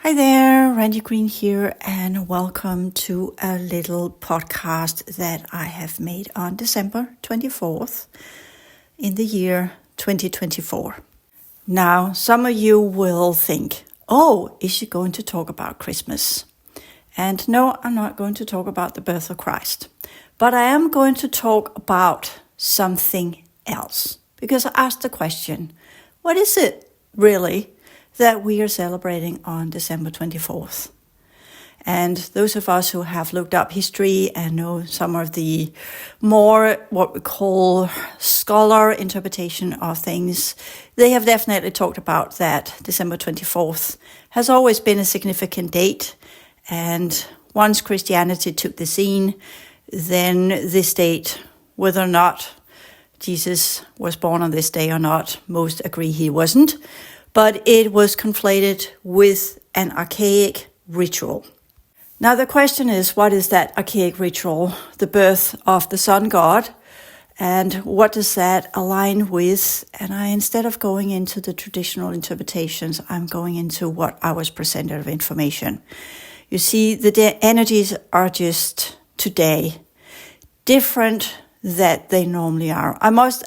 Hi there, Randy Green here, and welcome to a little podcast that I have made on December 24th in the year 2024. Now, some of you will think, oh, is she going to talk about Christmas? And no, I'm not going to talk about the birth of Christ, but I am going to talk about something else, because I asked the question, what is it really that we are celebrating on December 24th? And those of us who have looked up history and know some of the more what we call scholar interpretation of things, they have definitely talked about that December 24th has always been a significant date. And once Christianity took the scene, then this date, whether or not Jesus was born on this day or not, most agree he wasn't. But it was conflated with an archaic ritual. Now the question is, what is that archaic ritual? The birth of the sun god, and what does that align with? And instead of going into the traditional interpretations, I'm going into what I was presented of information. You see, the energies are just today different that they normally are. I must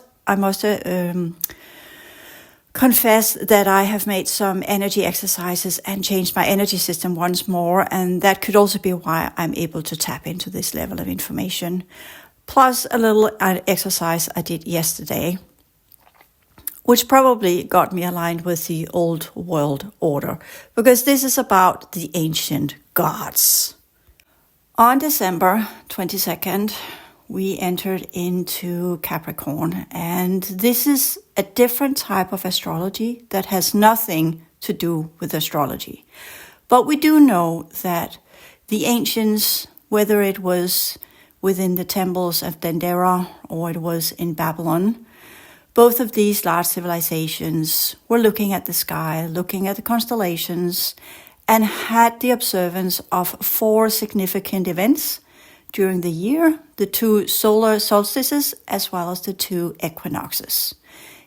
confess that I have made some energy exercises and changed my energy system once more, and that could also be why I'm able to tap into this level of information. Plus a little exercise I did yesterday, which probably got me aligned with the old world order, because this is about the ancient gods. On December 22nd, we entered into Capricorn, and this is a different type of astrology that has nothing to do with astrology. But we do know that the ancients, whether it was within the temples of Dendera or it was in Babylon, both of these large civilizations were looking at the sky, looking at the constellations, and had the observance of 4 significant events during the year, the 2 solar solstices, as well as the 2 equinoxes.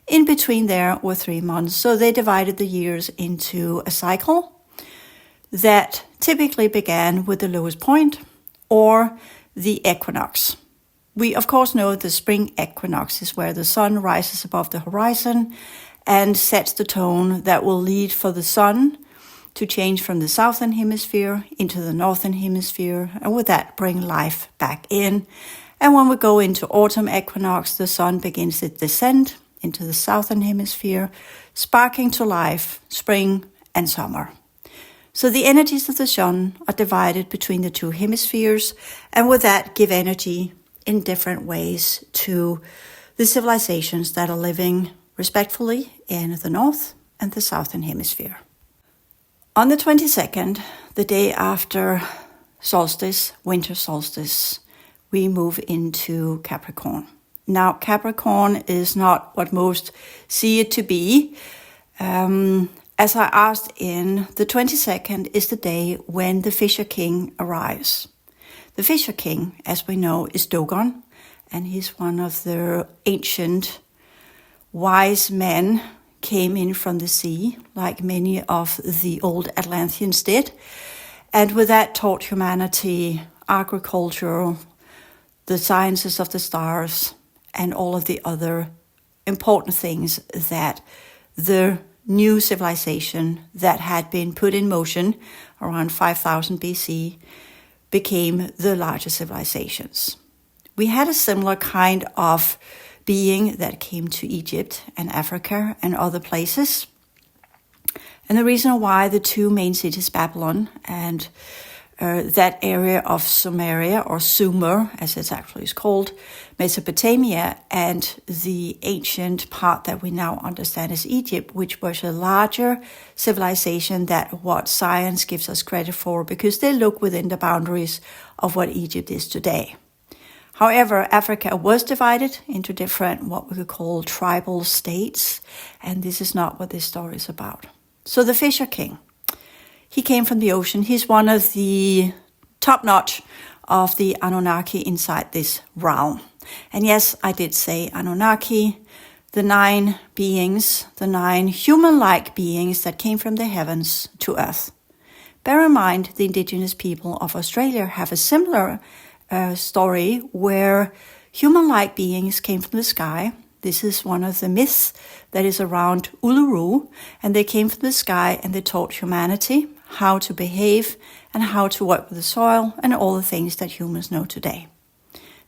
In between there were 3 months, so they divided the years into a cycle that typically began with the lowest point, or the equinox. We of course know the spring equinox is where the sun rises above the horizon and sets the tone that will lead for the sun to change from the southern hemisphere into the northern hemisphere, and with that bring life back in. And when we go into autumn equinox, the sun begins its descent into the southern hemisphere, sparking to life spring and summer. So the energies of the sun are divided between the 2 hemispheres, and with that give energy in different ways to the civilizations that are living respectfully in the north and the southern hemisphere. On the 22nd, the day after solstice, winter solstice, we move into Capricorn. Now, Capricorn is not what most see it to be. As I asked in, the 22nd is the day when the Fisher King arrives. The Fisher King, as we know, is Dogon, and he's one of the ancient wise men, came in from the sea, like many of the old Atlanteans did, and with that taught humanity agriculture, the sciences of the stars, and all of the other important things that the new civilization that had been put in motion around 5000 BC became the largest civilizations. We had a similar kind of being that came to Egypt and Africa and other places. And the reason why the 2 main cities, Babylon and that area of Sumeria, or Sumer, as it actually is called, Mesopotamia, and the ancient part that we now understand as Egypt, which was a larger civilization than what science gives us credit for, because they look within the boundaries of what Egypt is today. However, Africa was divided into different, what we could call tribal states, and this is not what this story is about. So the Fisher King, he came from the ocean. He's one of the top-notch of the Anunnaki inside this realm. And yes, I did say Anunnaki, the 9 beings, the 9 human-like beings that came from the heavens to earth. Bear in mind, the indigenous people of Australia have a similar story where human-like beings came from the sky. This is one of the myths that is around Uluru, and they came from the sky and they taught humanity how to behave and how to work with the soil and all the things that humans know today.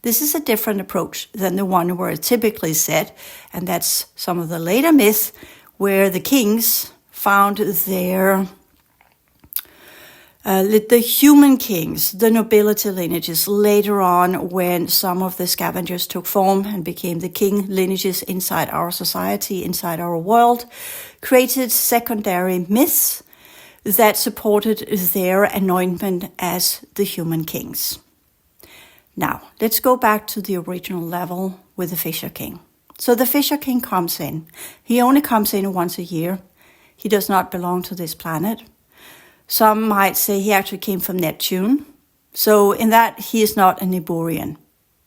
This is a different approach than the one where it typically said, and that's some of the later myths where the kings found their the human kings, the nobility lineages, later on when some of the scavengers took form and became the king lineages inside our society, inside our world, created secondary myths that supported their anointment as the human kings. Now, let's go back to the original level with the Fisher King. So the Fisher King comes in. He only comes in once a year. He does not belong to this planet. Some might say he actually came from Neptune. So in that, he is not a Niburian.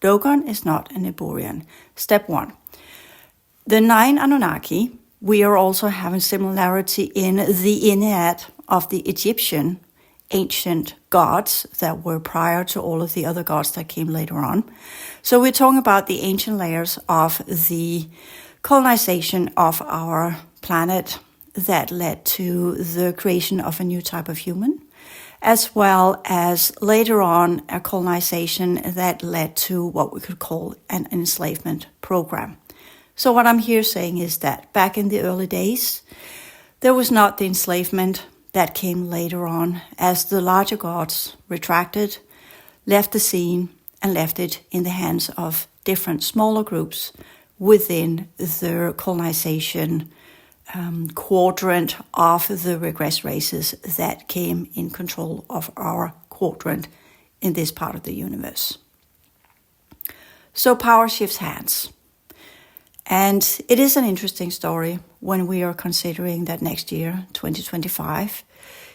Dogon is not a Niburian. Step 1. The 9 Anunnaki, we are also having similarity in the Ennead of the Egyptian ancient gods that were prior to all of the other gods that came later on. So we're talking about the ancient layers of the colonization of our planet that led to the creation of a new type of human, as well as later on a colonization that led to what we could call an enslavement program. So what I'm here saying is that back in the early days, there was not the enslavement that came later on as the larger gods retracted, left the scene, and left it in the hands of different smaller groups within the colonization quadrant of the regress races that came in control of our quadrant in this part of the universe. So power shifts hands. And it is an interesting story when we are considering that next year, 2025,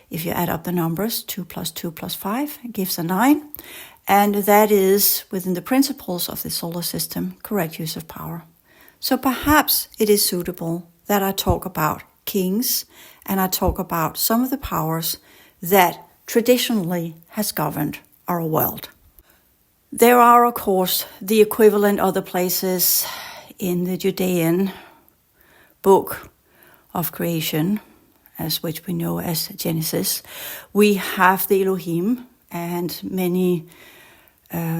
if you add up the numbers, 2 + 2 + 5 gives a 9. And that is, within the principles of the solar system, correct use of power. So perhaps it is suitable that I talk about kings and I talk about some of the powers that traditionally has governed our world. There are, of course, the equivalent other places in the Judean book of creation, as which we know as Genesis. We have the Elohim, and many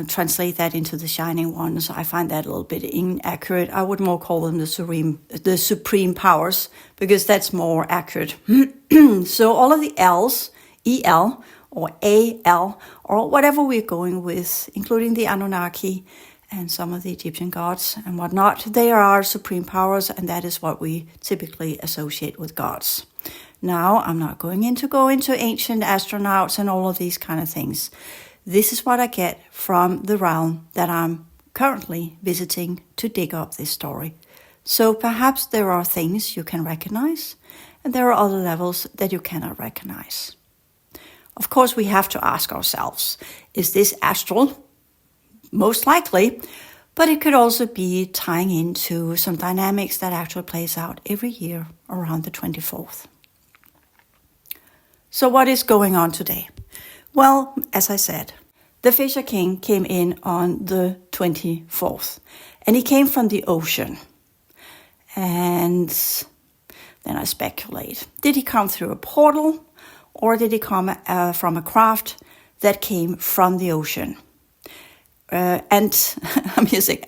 translate that into the Shining Ones. I find that a little bit inaccurate. I would more call them the supreme powers, because that's more accurate. So all of the L's, EL or AL, or whatever we're going with, including the Anunnaki and some of the Egyptian gods and whatnot, they are supreme powers, and that is what we typically associate with gods. Now, I'm not going into ancient astronauts and all of these kind of things. This is what I get from the realm that I'm currently visiting to dig up this story. So perhaps there are things you can recognize, and there are other levels that you cannot recognize. Of course, we have to ask ourselves, is this astral? Most likely, but it could also be tying into some dynamics that actually plays out every year around the 24th. So what is going on today? Well, as I said, the Fisher King came in on the 24th, and he came from the ocean. And then I speculate, did he come through a portal, or did he come from a craft that came from the ocean? And I'm using,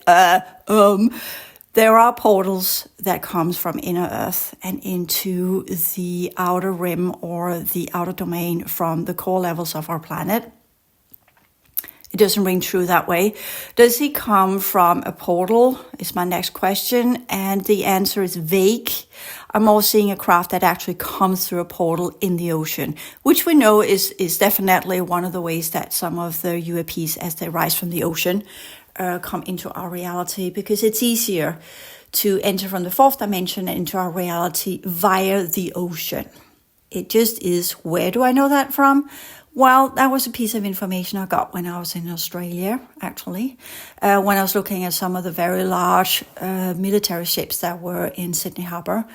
there are portals that comes from inner earth and into the outer rim or the outer domain from the core levels of our planet. It doesn't ring true that way. Does he come from a portal is my next question, and the answer is vague. I'm more seeing a craft that actually comes through a portal in the ocean, which we know is definitely one of the ways that some of the UAPs, as they rise from the ocean, come into our reality, because it's easier to enter from the fourth dimension into our reality via the ocean. It just is. Where do I know that from? Well, that was a piece of information I got when I was in Australia, actually, when I was looking at some of the very large military ships that were in Sydney Harbour.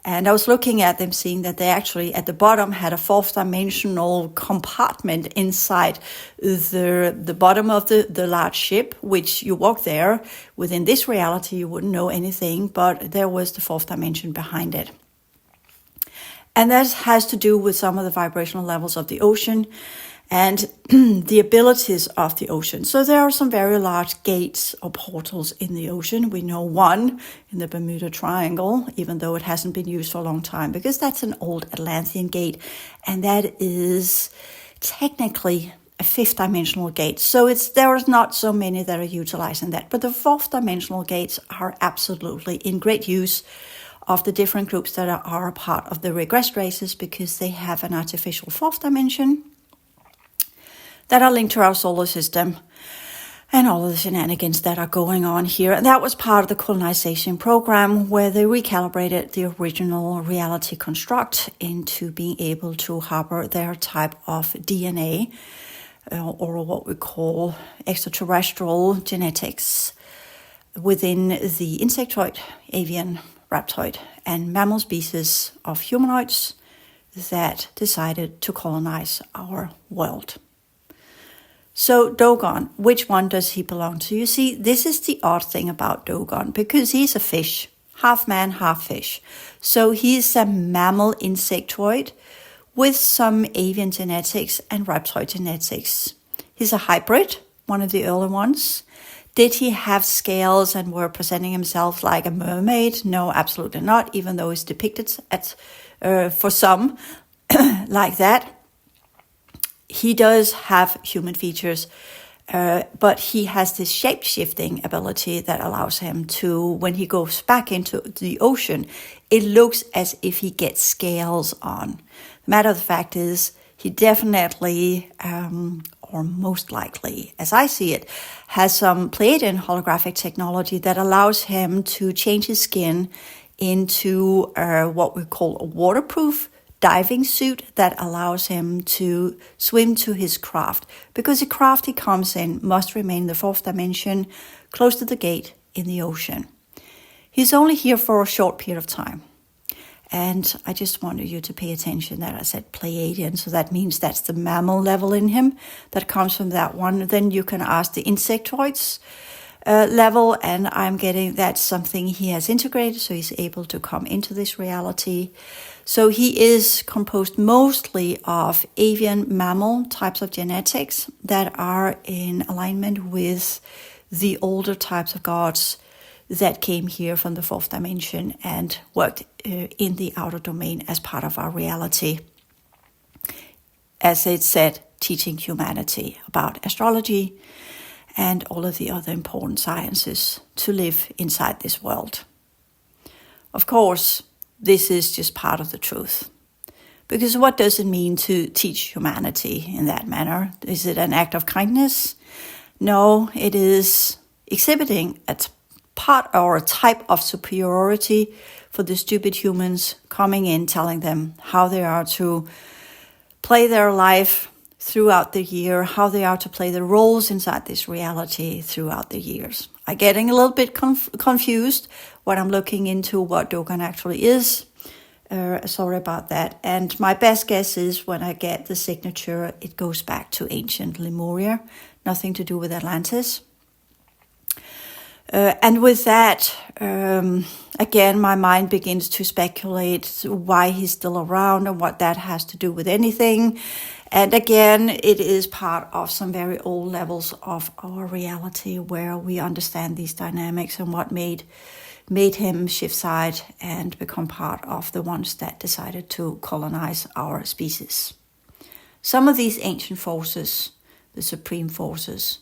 And I was looking at them, seeing that they actually at the bottom had a fourth dimensional compartment inside the bottom of the large ship, which you walk there. Within this reality, you wouldn't know anything, but there was the fourth dimension behind it. And that has to do with some of the vibrational levels of the ocean and the abilities of the ocean. So there are some very large gates or portals in the ocean. We know one in the Bermuda Triangle, even though it hasn't been used for a long time, because that's an old Atlantean gate, and that is technically a fifth dimensional gate. So there are not so many that are utilizing that, but the fourth dimensional gates are absolutely in great use of the different groups that are a part of the regressed races, because they have an artificial fourth dimension that are linked to our solar system and all of the shenanigans that are going on here. And that was part of the colonization program, where they recalibrated the original reality construct into being able to harbor their type of DNA, or what we call extraterrestrial genetics, within the insectoid, avian, reptoid, and mammal species of humanoids that decided to colonize our world. So Dogon, which one does he belong to? You see, this is the odd thing about Dogon, because he's a fish, half man, half fish. So he's a mammal insectoid with some avian genetics and reptoid genetics. He's a hybrid, one of the early ones. Did he have scales and were presenting himself like a mermaid? No, absolutely not, even though it's depicted for some like that. He does have human features, but he has this shape-shifting ability that allows him to, when he goes back into the ocean, it looks as if he gets scales on. The matter of the fact is, he definitely, or most likely, as I see it, has some Pleiadian holographic technology that allows him to change his skin into what we call a waterproof diving suit that allows him to swim to his craft, because the craft he comes in must remain in the fourth dimension, close to the gate in the ocean. He's only here for a short period of time. And I just wanted you to pay attention that I said Pleiadian, so that means that's the mammal level in him that comes from that one. Then you can ask the insectoids level, and I'm getting that's something he has integrated, so he's able to come into this reality. So he is composed mostly of avian mammal types of genetics that are in alignment with the older types of gods that came here from the fourth dimension and worked in the outer domain as part of our reality. As it said, teaching humanity about astrology and all of the other important sciences to live inside this world. Of course, this is just part of the truth. Because what does it mean to teach humanity in that manner? Is it an act of kindness? No, it is exhibiting a part or a type of superiority for the stupid humans, coming in, telling them how they are to play their life throughout the year, how they are to play the roles inside this reality throughout the years. I'm getting a little bit confused when I'm looking into what Dogon actually is. Sorry about that. And my best guess is when I get the signature, it goes back to ancient Lemuria, nothing to do with Atlantis. And with that, again, my mind begins to speculate why he's still around and what that has to do with anything. And again, it is part of some very old levels of our reality where we understand these dynamics and what made him shift side and become part of the ones that decided to colonize our species. Some of these ancient forces, the supreme forces,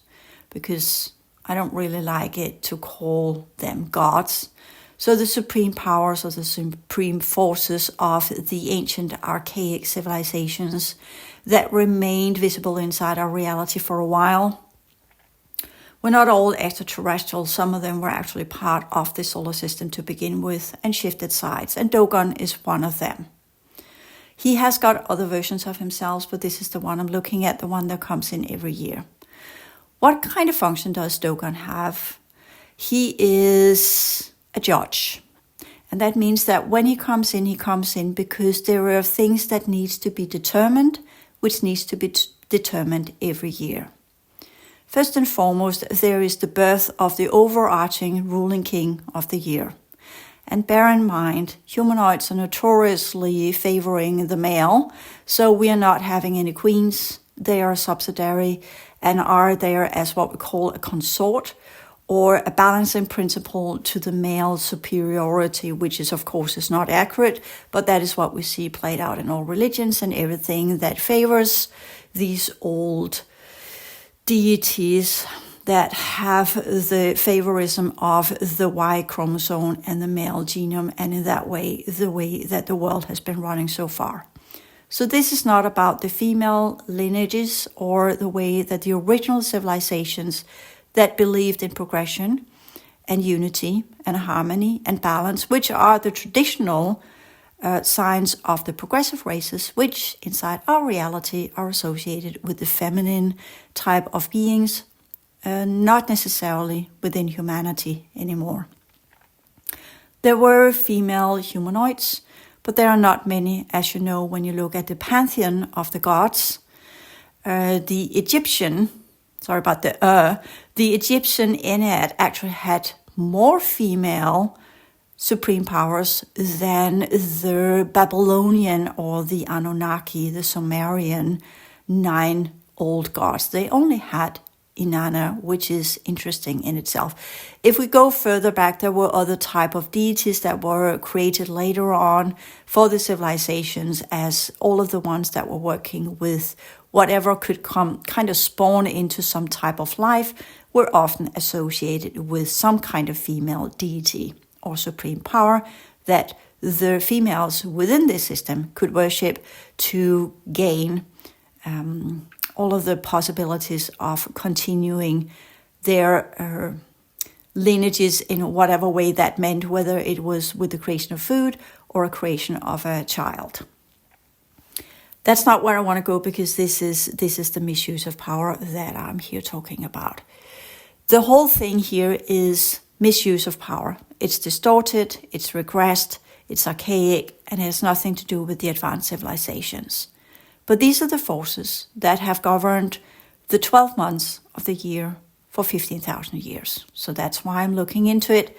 because I don't really like it to call them gods. So the supreme powers or the supreme forces of the ancient archaic civilizations that remained visible inside our reality for a while were not all extraterrestrial. Some of them were actually part of the solar system to begin with and shifted sides. And Dogon is one of them. He has got other versions of himself, but this is the one I'm looking at, the one that comes in every year. What kind of function does Dogon have? He is a judge. And that means that when he comes in because there are things that needs to be determined, which needs to be determined every year. First and foremost, there is the birth of the overarching ruling king of the year. And bear in mind, humanoids are notoriously favoring the male, so we are not having any queens. They are subsidiary and are there as what we call a consort, or a balancing principle to the male superiority, which is, of course, is not accurate, but that is what we see played out in all religions and everything that favors these old deities that have the favorism of the Y chromosome and the male genome, and in that way, the way that the world has been running so far. So this is not about the female lineages or the way that the original civilizations that believed in progression and unity and harmony and balance, which are the traditional signs of the progressive races, which inside our reality are associated with the feminine type of beings, not necessarily within humanity anymore. There were female humanoids, but there are not many, as you know, when you look at the pantheon of the gods. The Egyptian Ennead actually had more female supreme powers than the Babylonian or the Anunnaki, the Sumerian 9 old gods. They only had Inanna, which is interesting in itself. If we go further back, there were other type of deities that were created later on for the civilizations, as all of the ones that were working with whatever could come kind of spawn into some type of life were often associated with some kind of female deity or supreme power that the females within this system could worship to gain all of the possibilities of continuing their lineages in whatever way that meant, whether it was with the creation of food or a creation of a child. That's not where I want to go, because this is the misuse of power that I'm here talking about. The whole thing here is misuse of power. It's distorted, it's regressed, it's archaic, and it has nothing to do with the advanced civilizations. But these are the forces that have governed the 12 months of the year for 15,000 years. So that's why I'm looking into it.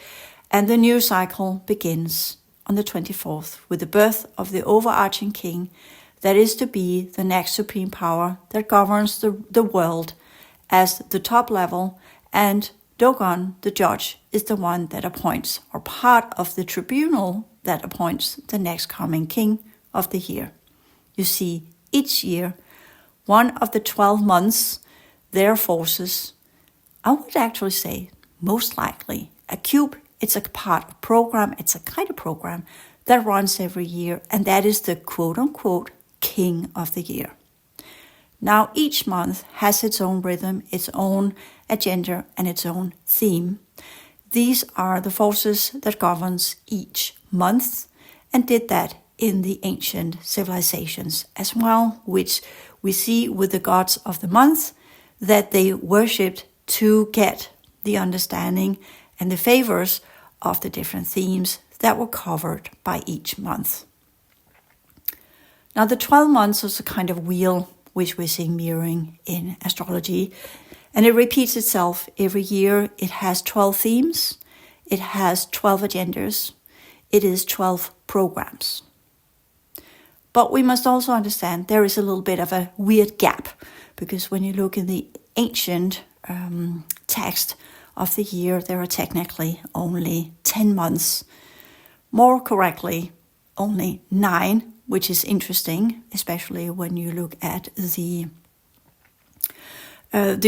And the new cycle begins on the 24th with the birth of the overarching king that is to be the next supreme power that governs the world as the top level, and Dogon, the judge, is the one that appoints, or part of the tribunal that appoints, the next coming king of the year. You see, each year, one of the 12 months, their forces, I would actually say, most likely, a cube, it's a part of program, it's a kind of program that runs every year, and that is the quote-unquote king of the year. Now, each month has its own rhythm, its own agenda, and its own theme. These are the forces that governs each month, and did that in the ancient civilizations as well, which we see with the gods of the month, that they worshipped to get the understanding and the favors of the different themes that were covered by each month. Now, the 12 months is a kind of wheel which we're seeing mirroring in astrology, and it repeats itself every year. It has 12 themes, it has 12 agendas, it is 12 programs. But we must also understand there is a little bit of a weird gap, because when you look in the ancient text of the year, there are technically only 10 months. More correctly, only 9, which is interesting, especially when you look at the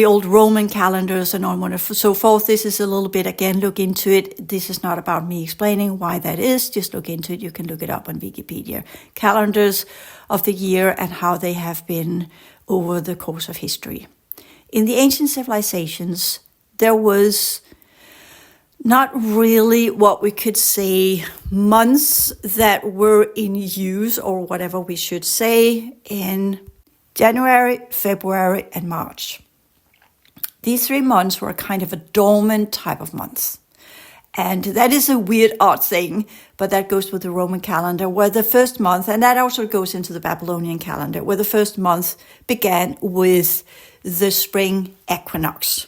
old Roman calendars and on and so forth. This is a little bit, again, look into it. This is not about me explaining why that is. Just look into it. You can look it up on Wikipedia. Calendars of the year and how they have been over the course of history. In the ancient civilizations, there was not really what we could say months that were in use, or whatever we should say, in January, February, and March. These 3 months were kind of a dormant type of months. And that is a weird, odd thing, but that goes with the Roman calendar, where the first month, and that also goes into the Babylonian calendar, where the first month began with the spring equinox.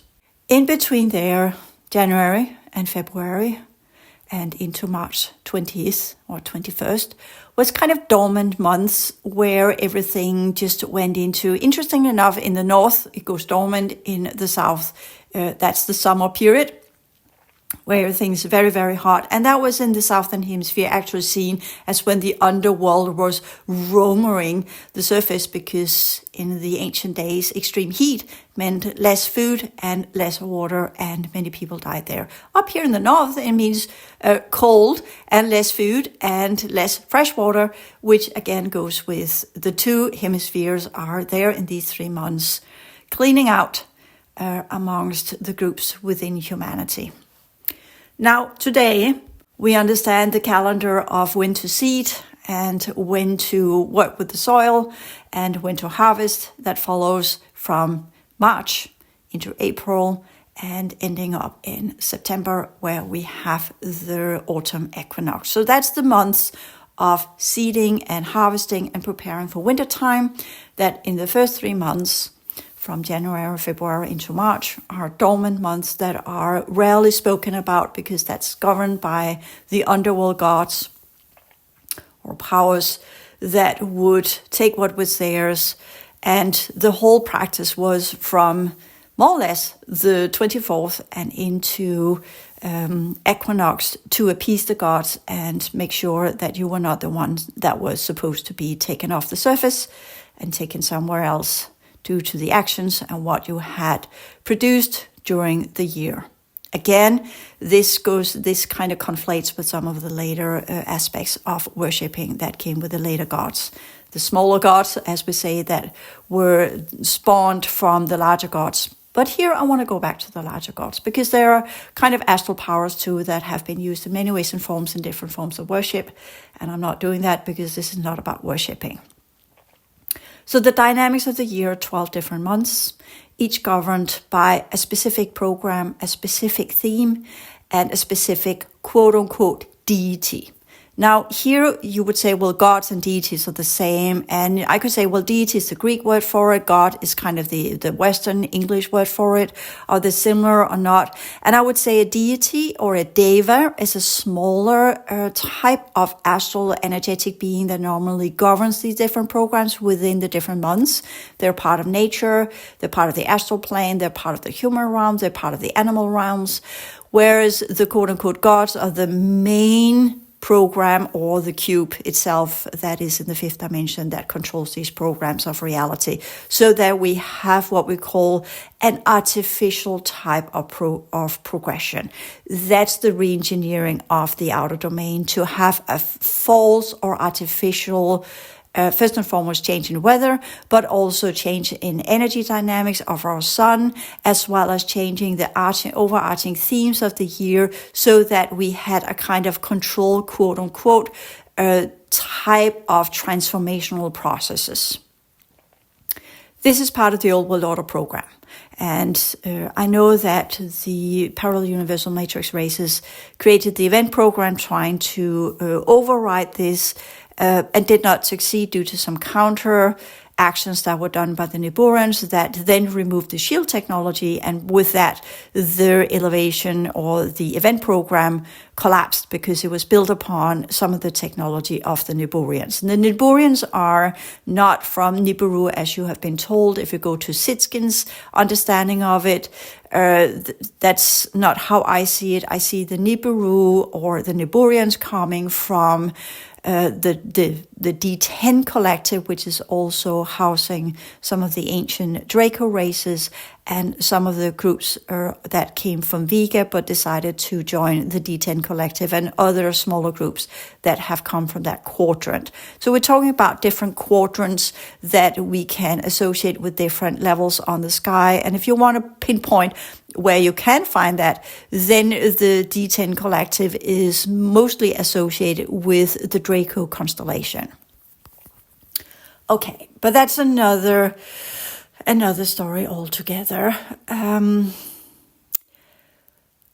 In between there, January and February, and into March 20th or 21st, was kind of dormant months where everything just went into, interesting enough, in the north, it goes dormant. In the south, that's the summer period, where everything's very, very hot. And that was in the southern hemisphere actually seen as when the underworld was roaming the surface, because in the ancient days, extreme heat meant less food and less water, and many people died there. Up here in the north, it means cold and less food and less fresh water, which again goes with the two hemispheres are there in these 3 months, cleaning out amongst the groups within humanity. Now, today, we understand the calendar of when to seed and when to work with the soil and when to harvest. That follows from March into April and ending up in September, where we have the autumn equinox. So that's the months of seeding and harvesting and preparing for wintertime, that in the first 3 months, from January, February into March, are dormant months that are rarely spoken about, because that's governed by the underworld gods or powers that would take what was theirs. And the whole practice was from more or less the 24th and into equinox to appease the gods and make sure that you were not the one that was supposed to be taken off the surface and taken somewhere else, due to the actions and what you had produced during the year. Again, this kind of conflates with some of the later aspects of worshipping that came with the later gods. The smaller gods, as we say, that were spawned from the larger gods. But here I want to go back to the larger gods, because there are kind of astral powers too that have been used in many ways and forms in different forms of worship. And I'm not doing that because this is not about worshipping. So the dynamics of the year, 12 different months, each governed by a specific program, a specific theme, and a specific quote-unquote deity. Now, here you would say, well, gods and deities are the same. And I could say, well, deity is the Greek word for it. God is kind of the Western English word for it. Are they similar or not? And I would say a deity or a deva is a smaller type of astral energetic being that normally governs these different programs within the different months. They're part of nature. They're part of the astral plane. They're part of the human realms. They're part of the animal realms. Whereas the quote-unquote gods are the main program, or the cube itself that is in the 5th dimension that controls these programs of reality, so that we have what we call an artificial type of progression. That's the re-engineering of the outer domain, to have a false or artificial first and foremost change in weather, but also change in energy dynamics of our sun, as well as changing the overarching themes of the year, so that we had a kind of control, quote unquote, type of transformational processes. This is part of the Old World Order program. And I know that the parallel universal matrix races created the event program trying to override this, and did not succeed due to some counter actions that were done by the Niburians that then removed the shield technology, and with that their elevation or the event program collapsed, because it was built upon some of the technology of the Niburians. And the Niburians are not from Nibiru, as you have been told. If you go to Sitkin's understanding of it, that's not how I see it. I see the Nibiru or the Niburians coming from the D10 collective, which is also housing some of the ancient Draco races and some of the groups that came from Vega but decided to join the D10 collective, and other smaller groups that have come from that quadrant. So we're talking about different quadrants that we can associate with different levels on the sky. And if you want to pinpoint where you can find that, then the D10 collective is mostly associated with the Draco constellation. Okay, but that's another story altogether.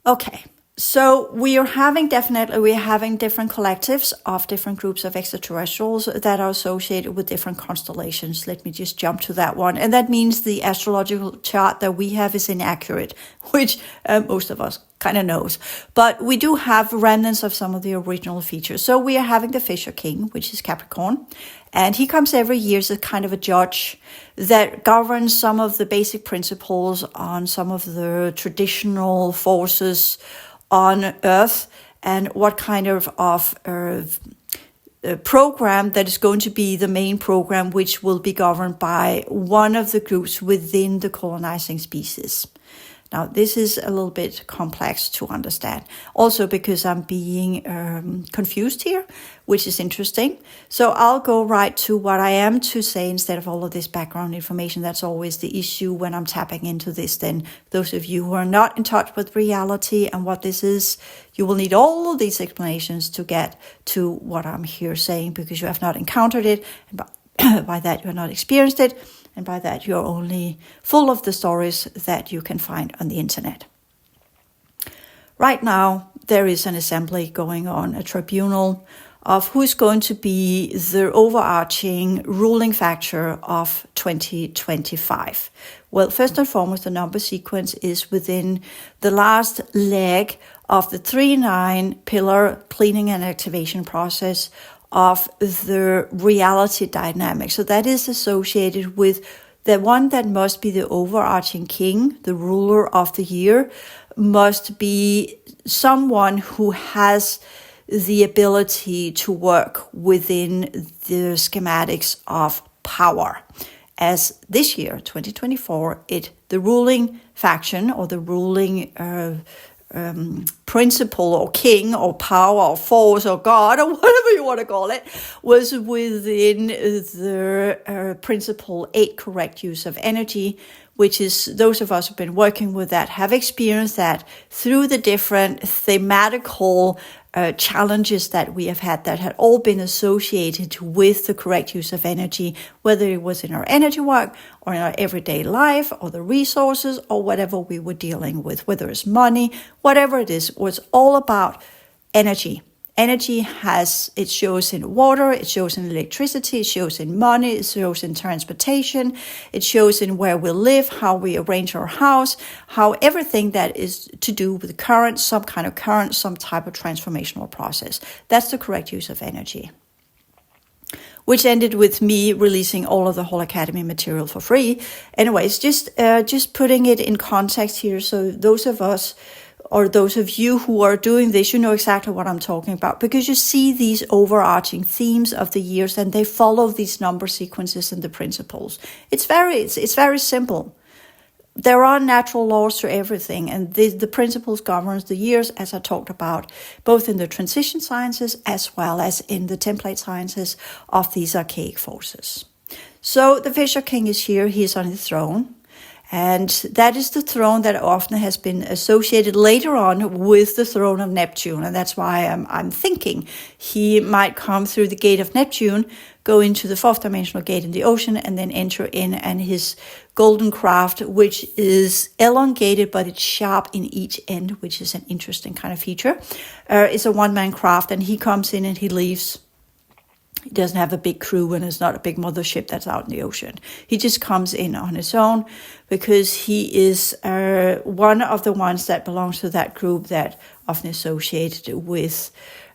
Okay, So we're having different collectives of different groups of extraterrestrials that are associated with different constellations. Let me just jump to that one. And that means the astrological chart that we have is inaccurate, which most of us kind of knows. But we do have remnants of some of the original features. So we are having the Fisher King, which is Capricorn. And he comes every year as a kind of a judge that governs some of the basic principles on some of the traditional forces on Earth, and what kind of program that is going to be the main program, which will be governed by one of the groups within the colonizing species. Now, this is a little bit complex to understand, also because I'm being confused here, which is interesting. So I'll go right to what I am to say instead of all of this background information. That's always the issue when I'm tapping into this. Then those of you who are not in touch with reality and what this is, you will need all of these explanations to get to what I'm here saying, because you have not encountered it. And by that, you have not experienced it. And by that, you're only full of the stories that you can find on the internet. Right now, there is an assembly going on, a tribunal of who's going to be the overarching ruling factor of 2025. Well, first and foremost, the number sequence is within the last leg of the 3-9 pillar cleaning and activation process of the reality dynamic. So that is associated with the one that must be the overarching king, the ruler of the year, must be someone who has the ability to work within the schematics of power. As this year, 2024, the ruling faction or the ruling principle or king or power or force or God or whatever you want to call it, was within the principle 8 correct use of energy, which is those of us who've been working with that have experienced that through the different thematical challenges that we have had that had all been associated with the correct use of energy, whether it was in our energy work or in our everyday life or the resources or whatever we were dealing with, whether it's money, whatever it is, was all about energy. Energy it shows in water, it shows in electricity, it shows in money, it shows in transportation, it shows in where we live, how we arrange our house, how everything that is to do with current, some kind of current, some type of transformational process. That's the correct use of energy. Which ended with me releasing all of the whole Academy material for free. Anyways, just putting it in context here, so those of us or those of you who are doing this, you know exactly what I'm talking about, because you see these overarching themes of the years and they follow these number sequences and the principles. It's very simple. There are natural laws to everything, and the principles governs the years, as I talked about, both in the transition sciences as well as in the template sciences of these archaic forces. So the Fisher King is here, he is on his throne. And that is the throne that often has been associated later on with the throne of Neptune. And that's why I'm thinking he might come through the gate of Neptune, go into the 4th dimensional gate in the ocean, and then enter in. And his golden craft, which is elongated, but it's sharp in each end, which is an interesting kind of feature, is a one-man craft. And he comes in and he leaves. He doesn't have a big crew and it's not a big mothership that's out in the ocean. He just comes in on his own because he is one of the ones that belongs to that group that often associated with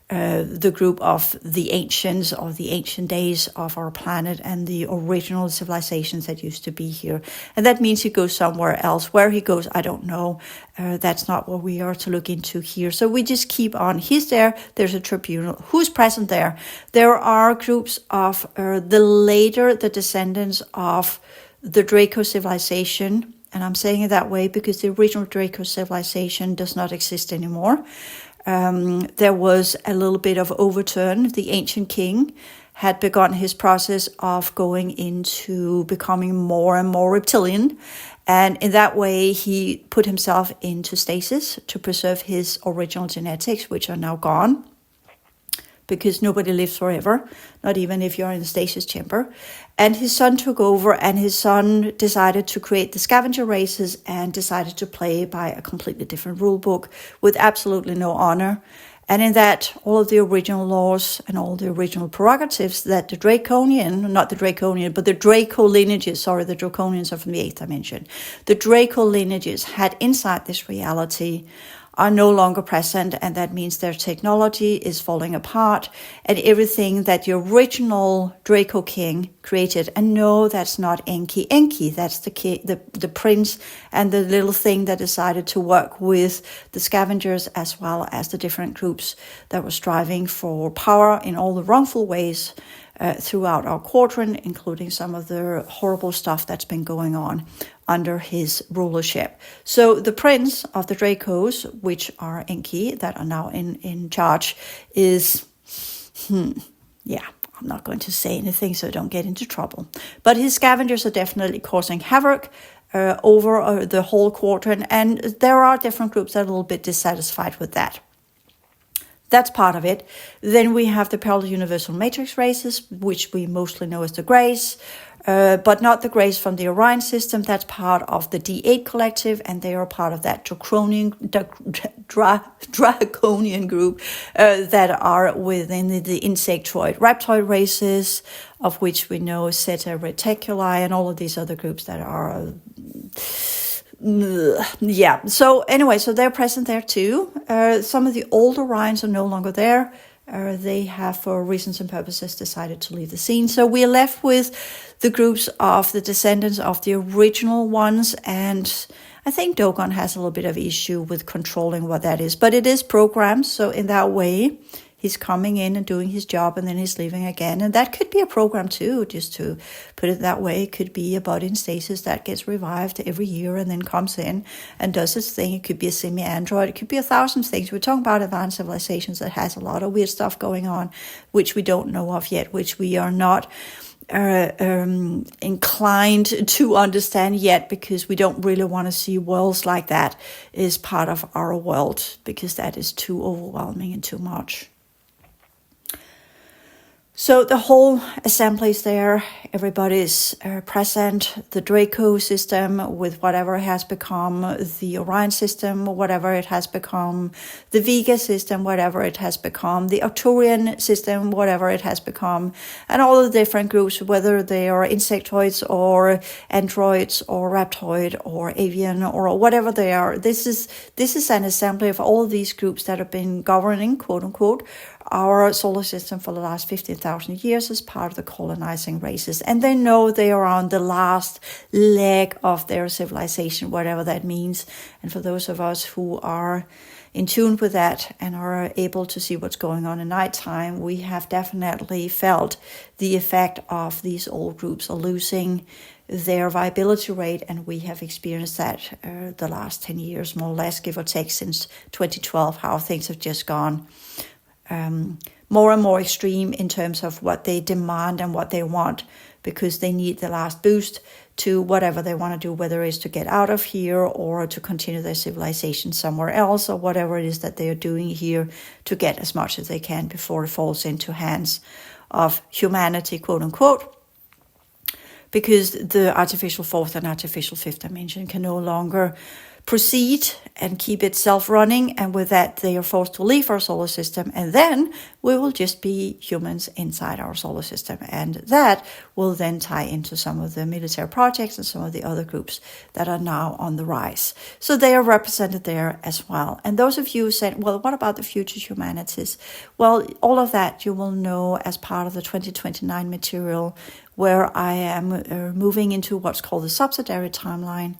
the group of the ancients or the ancient days of our planet and the original civilizations that used to be here. And that means he goes somewhere else. Where he goes, I don't know. That's not what we are to look into here. So we just keep on. He's there. There's a tribunal. Who's present there? There are groups of the descendants of the Draco civilization. And I'm saying it that way because the original Draco civilization does not exist anymore. There was a little bit of overturn. The ancient king had begun his process of going into becoming more and more reptilian. And in that way, he put himself into stasis to preserve his original genetics, which are now gone. because nobody lives forever, not even if you're in the stasis chamber. And his son took over, and his son decided to create the scavenger races and decided to play by a completely different rule book with absolutely no honor. And in that, all of the original laws and all the original prerogatives that the the Draco lineages, the Draconians are from the 8th dimension, the Draco lineages had inside this reality are no longer present, and that means their technology is falling apart, and everything that the original Draco King created, and no, that's not Enki. Enki, that's the prince and the little thing that decided to work with the scavengers as well as the different groups that were striving for power in all the wrongful ways throughout our quadrant, including some of the horrible stuff that's been going on under his rulership. So the prince of the Dracos, which are Enki, that are now in charge, is, I'm not going to say anything so don't get into trouble. But his scavengers are definitely causing havoc over the whole quadrant, and there are different groups that are a little bit dissatisfied with that. That's part of it. Then we have the parallel universal matrix races, which we mostly know as the Greys, but not the Greys from the Orion system. That's part of the D8 collective, and they are part of that draconian group that are within the insectoid reptoid races, of which we know Zeta Reticuli and all of these other groups that are... So anyway, so they're present there too. Some of the old Orions are no longer there. They have, for reasons and purposes, decided to leave the scene. So we are left with the groups of the descendants of the original ones, and I think Dogon has a little bit of issue with controlling what that is, but it is programmed. So in that way, he's coming in and doing his job, and then he's leaving again. And that could be a program too, just to put it that way. It could be a body in stasis that gets revived every year and then comes in and does its thing. It could be a semi-android. It could be 1,000 things. We're talking about advanced civilizations that has a lot of weird stuff going on, which we don't know of yet, which we are not inclined to understand yet, because we don't really want to see worlds like that as part of our world, because that is too overwhelming and too much. So the whole assembly is there, everybody's present, the Draco system with whatever it has become, the Orion system, whatever it has become, the Vega system, whatever it has become, the Arcturian system, whatever it has become, and all the different groups, whether they are insectoids or androids or reptoid or avian or whatever they are. This is an assembly of all of these groups that have been governing, quote unquote, our solar system for the last 15,000 years as part of the colonizing races. And they know they are on the last leg of their civilization, whatever that means. And for those of us who are in tune with that and are able to see what's going on at nighttime, we have definitely felt the effect of these old groups are losing their viability rate, and we have experienced that the last 10 years, more or less, give or take, since 2012, how things have just gone more and more extreme in terms of what they demand and what they want, because they need the last boost to whatever they want to do, whether it's to get out of here or to continue their civilization somewhere else, or whatever it is that they are doing here to get as much as they can before it falls into hands of humanity, quote unquote, because the artificial fourth and artificial fifth dimension can no longer proceed and keep itself running, and with that they are forced to leave our solar system, and then we will just be humans inside our solar system, and that will then tie into some of the military projects and some of the other groups that are now on the rise. So they are represented there as well. And those of you who said, well, what about the future humanities? Well, all of that you will know as part of the 2029 material, where I am moving into what's called the subsidiary timeline,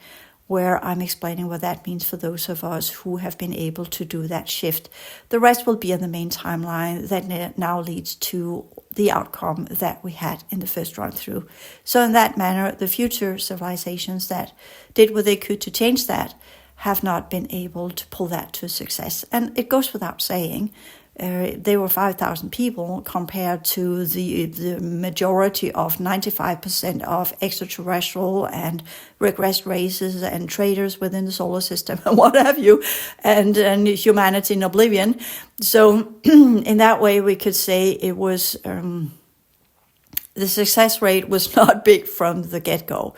where I'm explaining what that means for those of us who have been able to do that shift. The rest will be in the main timeline that now leads to the outcome that we had in the first run through. So in that manner, the future civilizations that did what they could to change that have not been able to pull that to success. And it goes without saying, They were 5,000 people compared to the majority of 95% of extraterrestrial and regressed races and traders within the solar system and what have you, and humanity in oblivion. So in that way, we could say it was the success rate was not big from the get-go.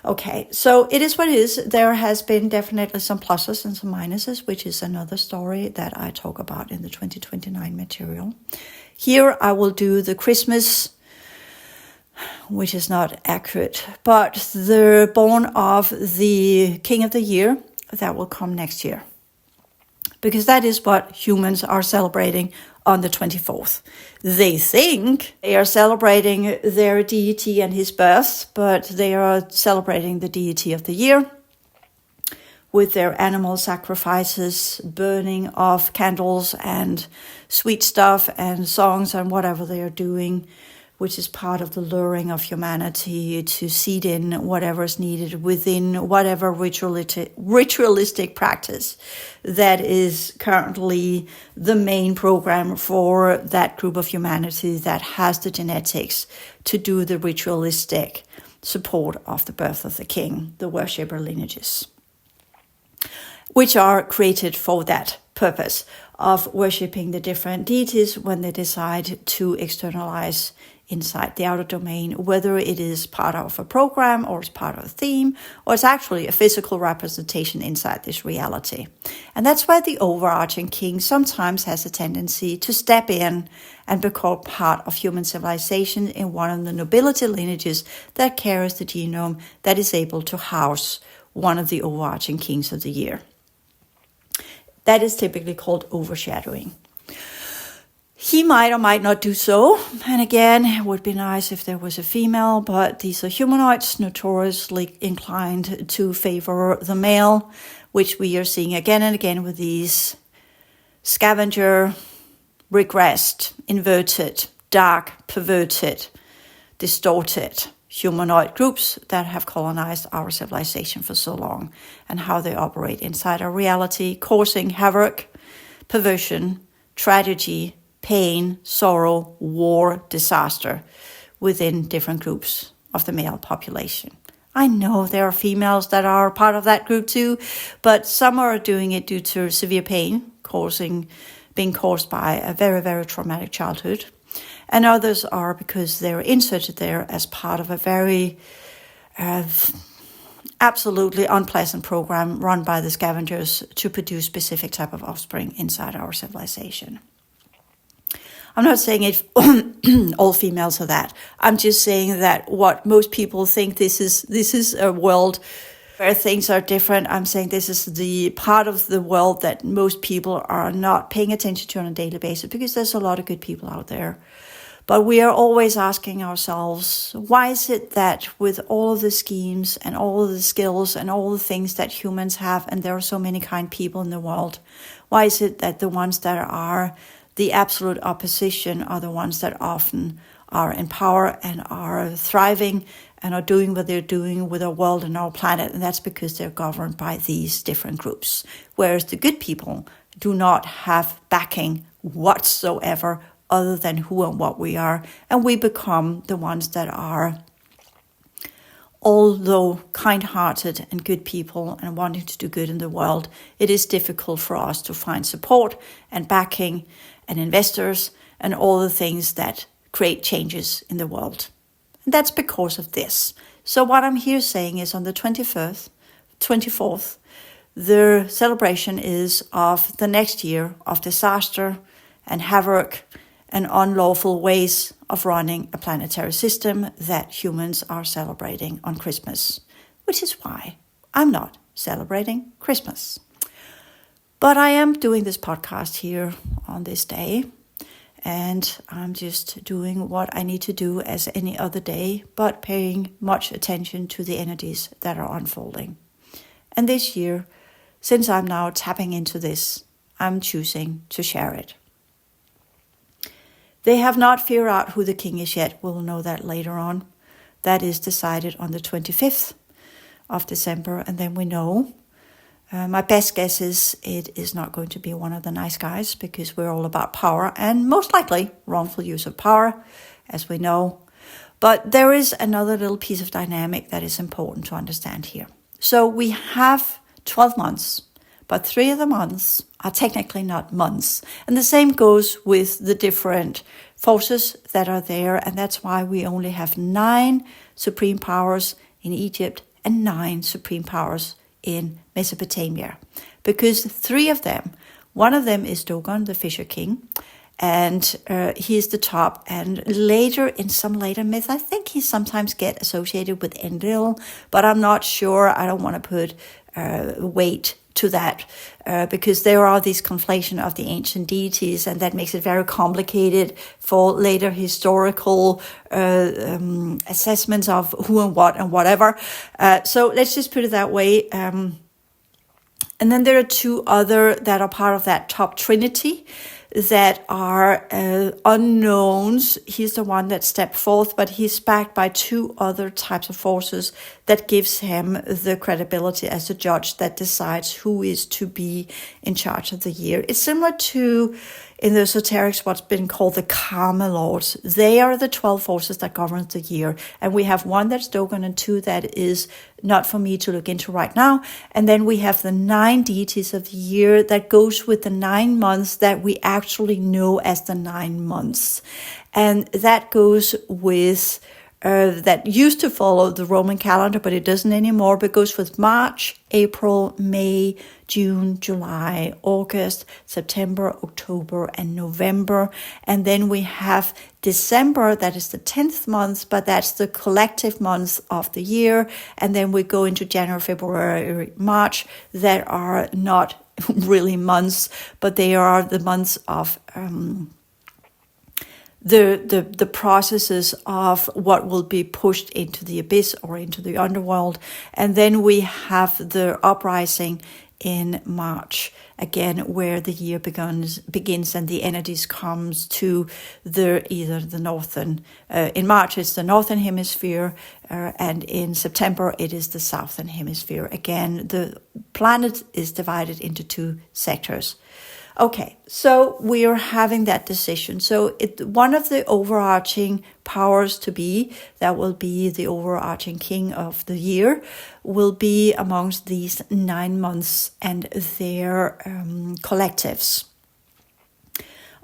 Okay, so it is what it is. There has been definitely some pluses and some minuses, which is another story that I talk about in the 2029 material. Here I will do the Christmas, which is not accurate, but the born of the King of the Year, that will come next year. Because that is what humans are celebrating on the 24th. They think they are celebrating their deity and his birth, but they are celebrating the deity of the year with their animal sacrifices, burning of candles and sweet stuff and songs and whatever they are doing, which is part of the luring of humanity to seed in whatever is needed within whatever ritualistic practice that is currently the main program for that group of humanity that has the genetics to do the ritualistic support of the birth of the king, the worshipper lineages, which are created for that purpose of worshipping the different deities when they decide to externalize inside the outer domain, whether it is part of a program or it's part of a theme, or it's actually a physical representation inside this reality. And that's why the overarching king sometimes has a tendency to step in and become part of human civilization in one of the nobility lineages that carries the genome that is able to house one of the overarching kings of the year. That is typically called overshadowing. He might or might not do so. And again, it would be nice if there was a female, but these are humanoids notoriously inclined to favor the male, which we are seeing again and again with these scavenger, regressed, inverted, dark, perverted, distorted humanoid groups that have colonized our civilization for so long, and how they operate inside our reality, causing havoc, perversion, tragedy, pain, sorrow, war, disaster within different groups of the male population. I know there are females that are part of that group too, but some are doing it due to severe pain being caused by a very, very traumatic childhood. And others are because they're inserted there as part of a very absolutely unpleasant program run by the scavengers to produce specific type of offspring inside our civilization. I'm not saying it all females are that. I'm just saying that what most people think this is a world where things are different. I'm saying this is the part of the world that most people are not paying attention to on a daily basis, because there's a lot of good people out there. But we are always asking ourselves, why is it that with all of the schemes and all of the skills and all the things that humans have, and there are so many kind people in the world, why is it that the ones that are the absolute opposition are the ones that often are in power and are thriving and are doing what they're doing with our world and our planet? And that's because they're governed by these different groups. Whereas the good people do not have backing whatsoever other than who and what we are. And we become the ones that are, although kind-hearted and good people and wanting to do good in the world, it is difficult for us to find support and backing and investors and all the things that create changes in the world. And that's because of this. So what I'm here saying is on the 24th, the celebration is of the next year of disaster and havoc and unlawful ways of running a planetary system that humans are celebrating on Christmas, which is why I'm not celebrating Christmas. But I am doing this podcast here on this day, and I'm just doing what I need to do as any other day, but paying much attention to the energies that are unfolding. And this year, since I'm now tapping into this, I'm choosing to share it. They have not figured out who the king is yet. We'll know that later on. That is decided on the 25th of December, and then we know My best guess is it is not going to be one of the nice guys, because we're all about power and most likely wrongful use of power, as we know. But there is another little piece of dynamic that is important to understand here. So we have 12 months, but 3 of the months are technically not months. And the same goes with the different forces that are there. And that's why we only have 9 supreme powers in Egypt and 9 supreme powers in Mesopotamia. Because 3 of them, one of them is Dogon, the Fisher King, and he is the top. And later, in some later myths, I think he sometimes get associated with Enlil, but I'm not sure. I don't want to put weight to that because there are these conflation of the ancient deities, and that makes it very complicated for later historical assessments of who and what and whatever. So let's just put it that way. And then there are 2 other that are part of that top trinity that are unknowns. He's the one that stepped forth, but he's backed by 2 other types of forces that gives him the credibility as a judge that decides who is to be in charge of the year. It's similar to, in the esoterics, what's been called the Karma Lords. They are the 12 forces that govern the year. And we have 1 that's Dogon and 2 that is not for me to look into right now. And then we have the 9 deities of the year that goes with the 9 months that we actually know as the 9 months. And that goes with that used to follow the Roman calendar, but it doesn't anymore, but goes with March, April, May, June, July, August, September, October, and November. And then we have December, that is the 10th month, but that's the collective month of the year. And then we go into January, February, March, that are not really months, but they are the months of the processes of what will be pushed into the abyss or into the underworld. And then we have the uprising in March, again, where the year begins and the energies comes to either the northern, in March it's the northern hemisphere, and in September it is the southern hemisphere. Again, the planet is divided into 2 sectors. Okay, so we are having that decision. So one of the overarching powers to be, that will be the overarching king of the year, will be amongst these 9 months and their collectives.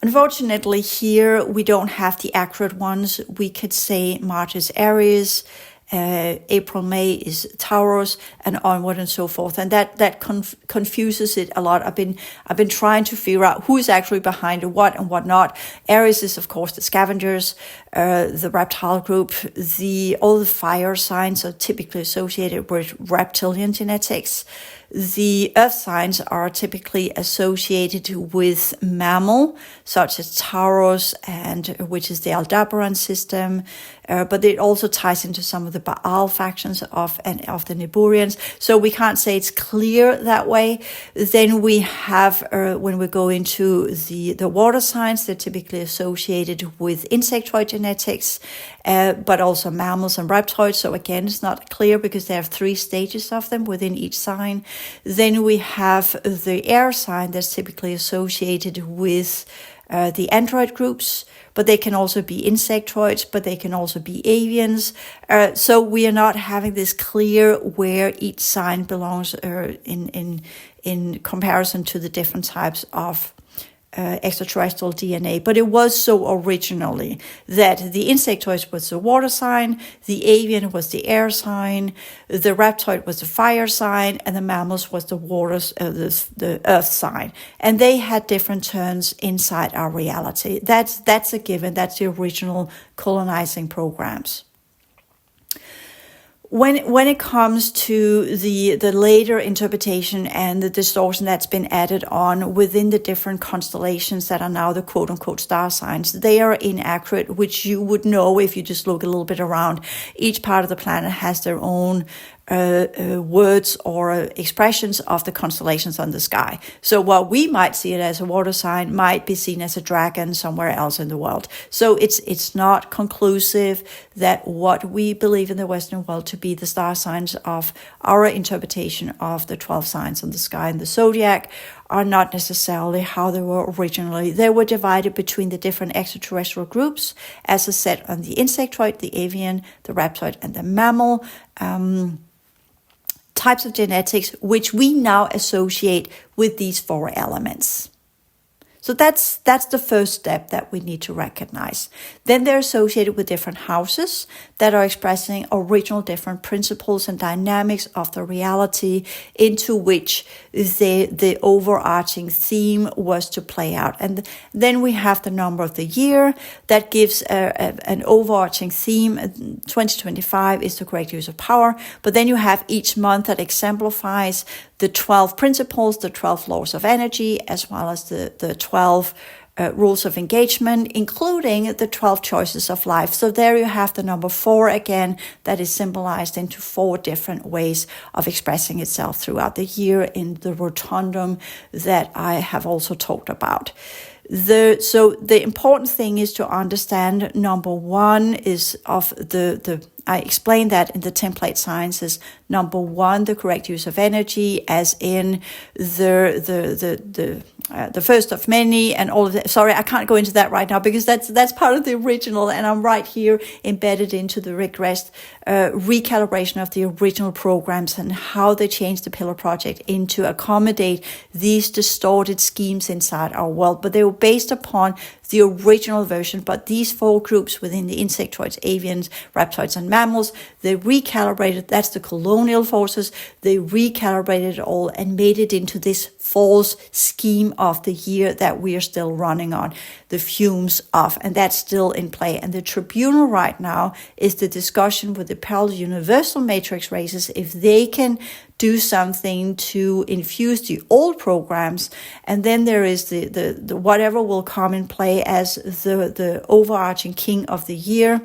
Unfortunately, here we don't have the accurate ones. We could say March is Aries, April, May is Taurus, and onward and so forth. And that confuses it a lot. I've been trying to figure out who is actually behind what and what not. Aries is, of course, the scavengers, the reptile group. All the fire signs are typically associated with reptilian genetics. The earth signs are typically associated with mammal, such as Taurus, which is the Aldebaran system, but it also ties into some of the Baal factions of the Niburians. So we can't say it's clear that way. Then we have, when we go into the water signs, they're typically associated with insectoid genetics, but also mammals and reptoids. So again, it's not clear because there are 3 stages of them within each sign. Then we have the air sign that's typically associated with the android groups, but they can also be insectoids, but they can also be avians. So we are not having this clear where each sign belongs in comparison to the different types of extraterrestrial DNA, but it was so originally that the insectoid was the water sign, the avian was the air sign, the reptoid was the fire sign, and the mammals was the the earth sign. And they had different turns inside our reality. That's a given. That's the original colonizing programs. When it comes to the later interpretation and the distortion that's been added on within the different constellations that are now the quote-unquote star signs, they are inaccurate, which you would know if you just look a little bit around. Each part of the planet has their own words or expressions of the constellations on the sky. So what we might see it as a water sign might be seen as a dragon somewhere else in the world. So it's not conclusive that what we believe in the Western world to be the star signs of our interpretation of the 12 signs on the sky and the zodiac are not necessarily how they were originally. They were divided between the different extraterrestrial groups, as I said, on the insectoid, the avian, the reptoid, and the mammal. Types of genetics which we now associate with these 4 elements. So that's the first step that we need to recognize. Then they're associated with different houses that are expressing original different principles and dynamics of the reality into which the overarching theme was to play out. And then we have the number of the year that gives an overarching theme. 2025 is the correct use of power. But then you have each month that exemplifies the 12 principles, the 12 laws of energy, as well as the 12 rules of engagement, including the 12 choices of life. So there you have the number 4 again, that is symbolized into 4 different ways of expressing itself throughout the year in the rotundum that I have also talked about. So the important thing is to understand number 1 is of the I explained that in the template sciences. Number 1, the correct use of energy, as in the first of many and all of that. Sorry, I can't go into that right now because that's part of the original, and I'm right here embedded into the regressed recalibration of the original programs and how they changed the Pillar Project in to accommodate these distorted schemes inside our world. But they were based upon the original version, but these 4 groups within the insectoids, avians, reptoids, and mammals, they recalibrated, that's the colonial forces, they recalibrated it all and made it into this false scheme of the year that we are still running on, the fumes of, and that's still in play. And the tribunal right now is the discussion with the parallel universal matrix races, if they can do something to infuse the old programs, and then there is the whatever will come in play as the overarching king of the year.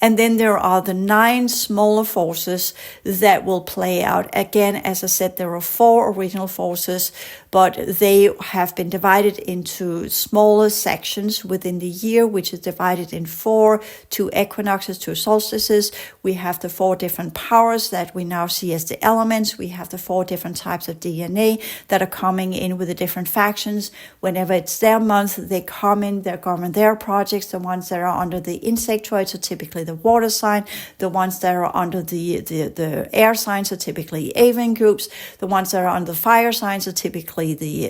And then there are the 9 smaller forces that will play out. Again, as I said, there are 4 original forces, but they have been divided into smaller sections within the year, which is divided in 4, 2 equinoxes, 2 solstices. We have the 4 different powers that we now see as the elements. We have the 4 different types of DNA that are coming in with the different factions. Whenever it's their month, they come in, they govern their projects. The ones that are under the insectoids are typically the water sign. The ones that are under the air signs are typically avian groups. The ones that are under the fire signs are typically the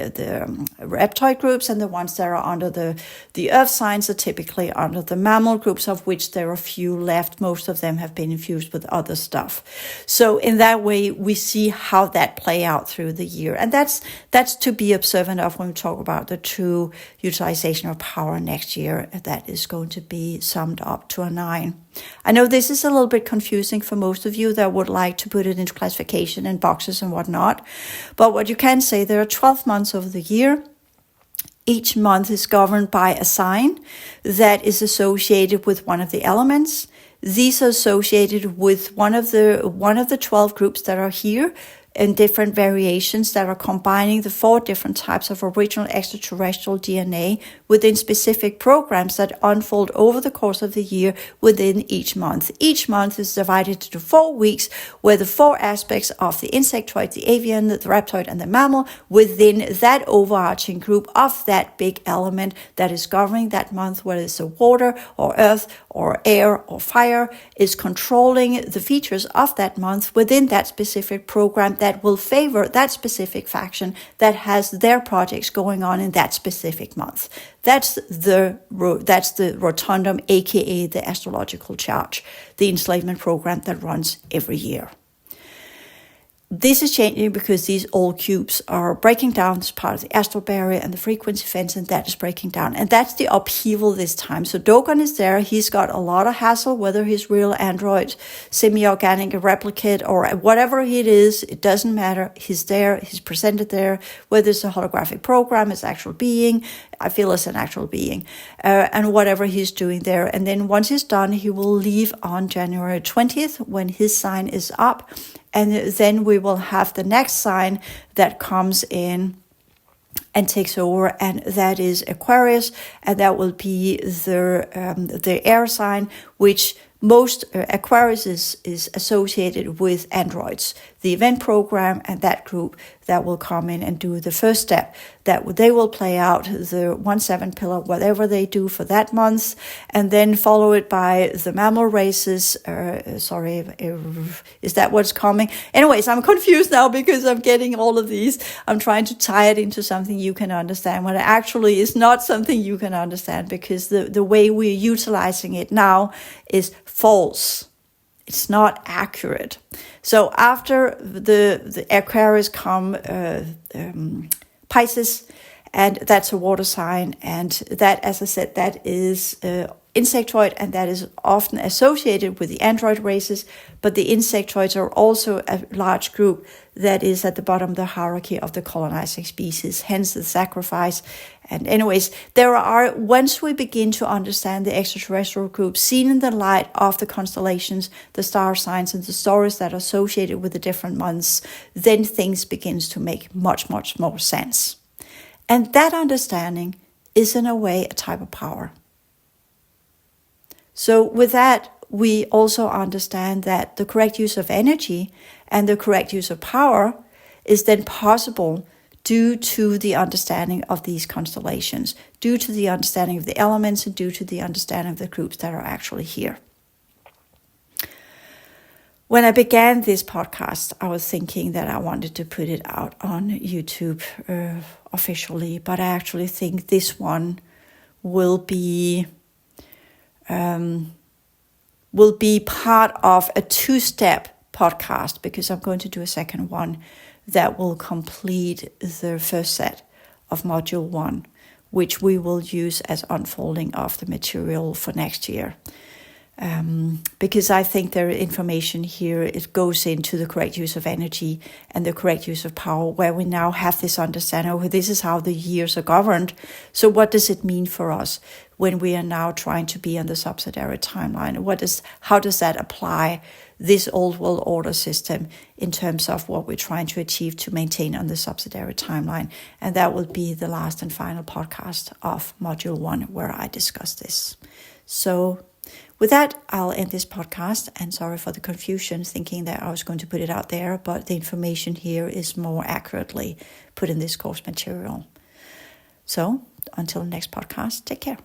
reptoid groups, and the ones that are under the earth signs are typically under the mammal groups, of which there are few left. Most of them have been infused with other stuff. So in that way, we see how that play out through the year. And that's to be observant of when we talk about the true utilization of power next year. That is going to be summed up to a 9. I know this is a little bit confusing for most of you that would like to put it into classification and boxes and whatnot. But what you can say, there are 12 months of the year. Each month is governed by a sign that is associated with one of the elements. These are associated with one of the 12 groups that are here, in different variations that are combining the 4 different types of original extraterrestrial DNA within specific programs that unfold over the course of the year within each month. Each month is divided into 4 weeks, where the 4 aspects of the insectoid, the avian, the reptoid, and the mammal within that overarching group of that big element that is governing that month, whether it's the water or earth or air or fire, is controlling the features of that month within that specific program that will favor that specific faction that has their projects going on in that specific month. That's the rotundum, aka the astrological chart, the enslavement program that runs every year. This is changing because these old cubes are breaking down as part of the astral barrier and the frequency fence, and that is breaking down. And that's the upheaval this time. So Dogon is there. He's got a lot of hassle, whether he's real android, semi-organic, a replicate, or whatever it is, it doesn't matter. He's there. He's presented there. Whether it's a holographic program, it's actual being, I feel as an actual being, and whatever he's doing there. And then once he's done, he will leave on January 20th when his sign is up. And then we will have the next sign that comes in and takes over, and that is Aquarius, and that will be the air sign, which most Aquarius is associated with androids, the event program, and that group that will come in and do the first step, that they will play out the 1-7 pillar, whatever they do for that month, and then follow it by the mammal races. Is that what's coming? Anyways, I'm confused now because I'm getting all of these. I'm trying to tie it into something you can understand, when it actually is not something you can understand, because the way we're utilizing it now is false. It's not accurate. So after the Aquarius come Pisces, and that's a water sign, and that, as I said, that is insectoid, and that is often associated with the android races, but the insectoids are also a large group that is at the bottom of the hierarchy of the colonizing species, hence the sacrifice. And anyways, once we begin to understand the extraterrestrial groups, seen in the light of the constellations, the star signs, and the stories that are associated with the different months, then things begins to make much, much more sense. And that understanding is, in a way, a type of power. So with that, we also understand that the correct use of energy and the correct use of power is then possible due to the understanding of these constellations, due to the understanding of the elements, and due to the understanding of the groups that are actually here. When I began this podcast, I was thinking that I wanted to put it out on YouTube officially, but I actually think this one will be part of a 2-step podcast, because I'm going to do a second one that will complete the first set of module 1, which we will use as unfolding of the material for next year. Because I think the information here, it goes into the correct use of energy and the correct use of power, where we now have this understanding of this is how the years are governed. So what does it mean for us when we are now trying to be on the subsidiary timeline? How does that apply this old world order system in terms of what we're trying to achieve to maintain on the subsidiary timeline? And that will be the last and final podcast of module 1, where I discuss this. So with that, I'll end this podcast, and sorry for the confusion, thinking that I was going to put it out there, but the information here is more accurately put in this course material. So until the next podcast, take care.